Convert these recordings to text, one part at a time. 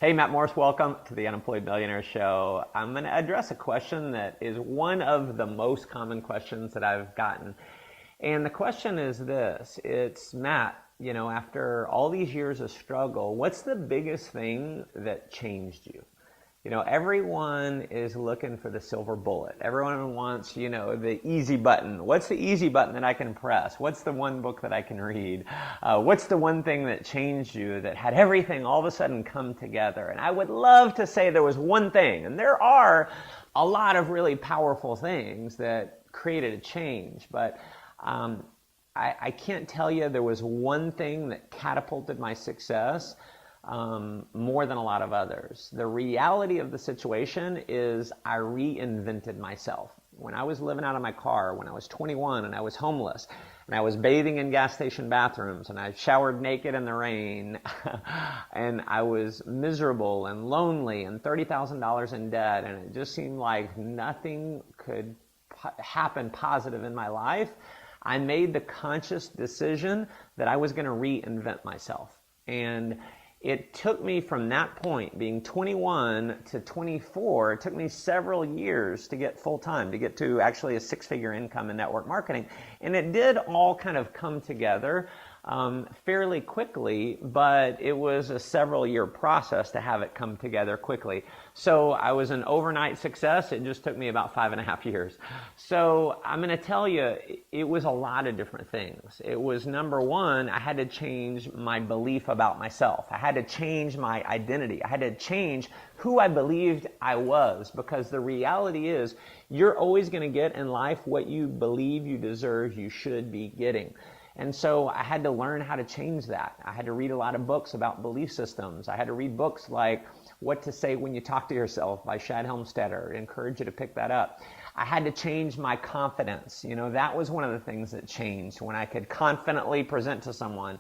Hey, Matt Morris, welcome to the Unemployed Millionaire Show. I'm going to address a question that is one of the most common questions that I've gotten. And the question is this. It's, Matt, after all these years of struggle, what's the biggest thing that changed you? Everyone is looking for the silver bullet. Everyone wants, the easy button. What's the easy button that I can press? What's the one book that I can read? What's the one thing that changed you, that had everything all of a sudden come together? And I would love to say there was one thing. And there are a lot of really powerful things that created a change. But I can't tell you there was one thing that catapulted my success more than a lot of others. The reality of the situation is I reinvented myself. When I was living out of my car, when I was 21 and I was homeless, and I was bathing in gas station bathrooms, and I showered naked in the rain, and I was miserable and lonely and $30,000 in debt, and it just seemed like nothing could happen positive in my life, I made the conscious decision that I was going to reinvent myself. And it took me from that point, being 21 to 24, it took me several years to get full-time, to get to actually a six-figure income in network marketing. And it did all kind of come together fairly quickly, but it was a several-year process to have it come together quickly. So I was an overnight success. It just took me about 5.5 years. So I'm going to tell you, it was a lot of different things. It was, number one, I had to change my belief about myself. I had to change my identity. I had to change who I believed I was, because the reality is you're always going to get in life what you believe you deserve, you should be getting. And so I had to learn how to change that. I had to read a lot of books about belief systems. I had to read books like What to Say When You Talk to Yourself by Shad Helmstetter. I encourage you to pick that up. I had to change my confidence. That was one of the things that changed when I could confidently present to someone.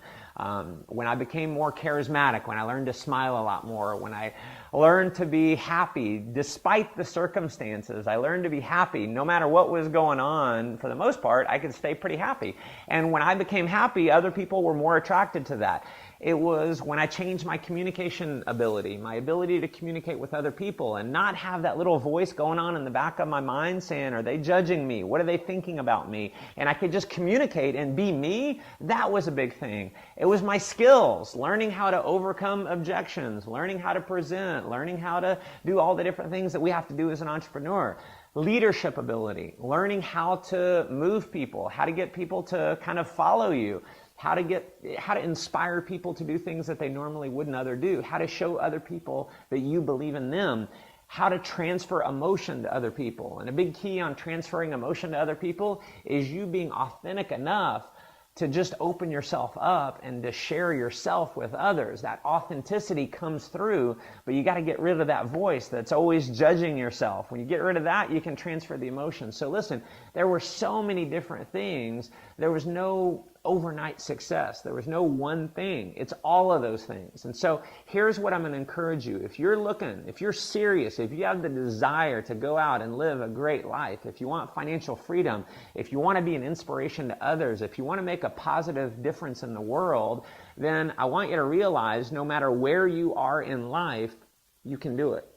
When I became more charismatic, when I learned to smile a lot more, when I learned to be happy despite the circumstances. I learned to be happy no matter what was going on. For the most part, I could stay pretty happy. And when I became happy, other people were more attracted to that. It was when I changed my communication ability, my ability to communicate with other people and not have that little voice going on in the back of my mind saying, are they judging me? What are they thinking about me? And I could just communicate and be me. That was a big thing. It was my skills, learning how to overcome objections, learning how to present, learning how to do all the different things that we have to do as an entrepreneur. Leadership ability, learning how to move people, how to get people to kind of follow you. How to inspire people to do things that they normally wouldn't other do, how to show other people that you believe in them, how to transfer emotion to other people. And a big key on transferring emotion to other people is you being authentic enough to just open yourself up and to share yourself with others. That authenticity comes through, but you got to get rid of that voice that's always judging yourself. When you get rid of that, you can transfer the emotion. So listen, there were so many different things. There was no overnight success. There was no one thing. It's all of those things. And so here's what I'm going to encourage you. If you're looking, if you're serious, if you have the desire to go out and live a great life, if you want financial freedom, if you want to be an inspiration to others, if you want to make a positive difference in the world, then I want you to realize no matter where you are in life, you can do it.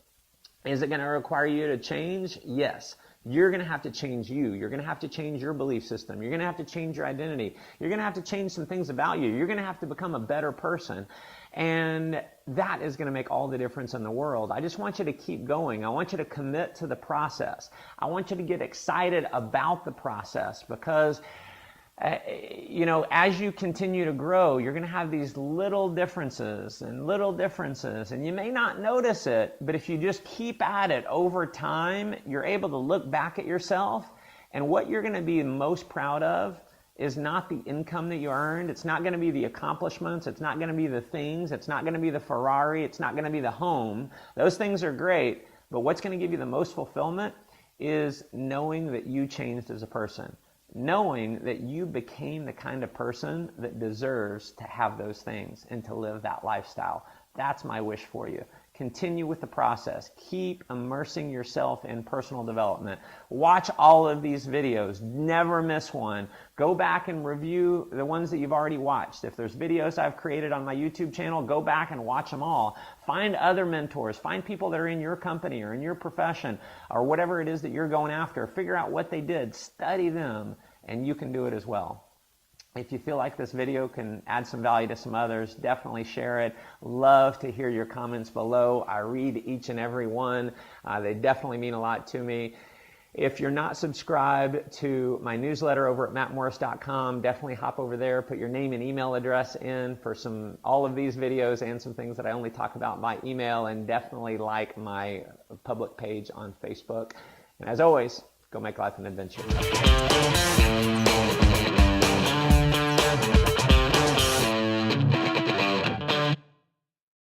Is it going to require you to change? Yes. You're going to have to change you. You're going to have to change your belief system. You're going to have to change your identity. You're going to have to change some things about you. You're going to have to become a better person. And that is going to make all the difference in the world. I just want you to keep going. I want you to commit to the process. I want you to get excited about the process because as you continue to grow, you're going to have these little differences, and you may not notice it, but if you just keep at it over time, you're able to look back at yourself, and what you're going to be most proud of is not the income that you earned. It's not going to be the accomplishments. It's not going to be the things. It's not going to be the Ferrari. It's not going to be the home. Those things are great, but what's going to give you the most fulfillment is knowing that you changed as a person. Knowing that you became the kind of person that deserves to have those things and to live that lifestyle. That's my wish for you. Continue with the process. Keep immersing yourself in personal development. Watch all of these videos. Never miss one. Go back and review the ones that you've already watched. If there's videos I've created on my YouTube channel, go back and watch them all. Find other mentors. Find people that are in your company or in your profession or whatever it is that you're going after. Figure out what they did. Study them, and you can do it as well. If you feel like this video can add some value to some others, definitely share it. Love to hear your comments below. I read each and every one. They definitely mean a lot to me. If you're not subscribed to my newsletter over at mattmorris.com, definitely hop over there, put your name and email address in for all of these videos and some things that I only talk about by email, and definitely like my public page on Facebook. And as always, go make life an adventure.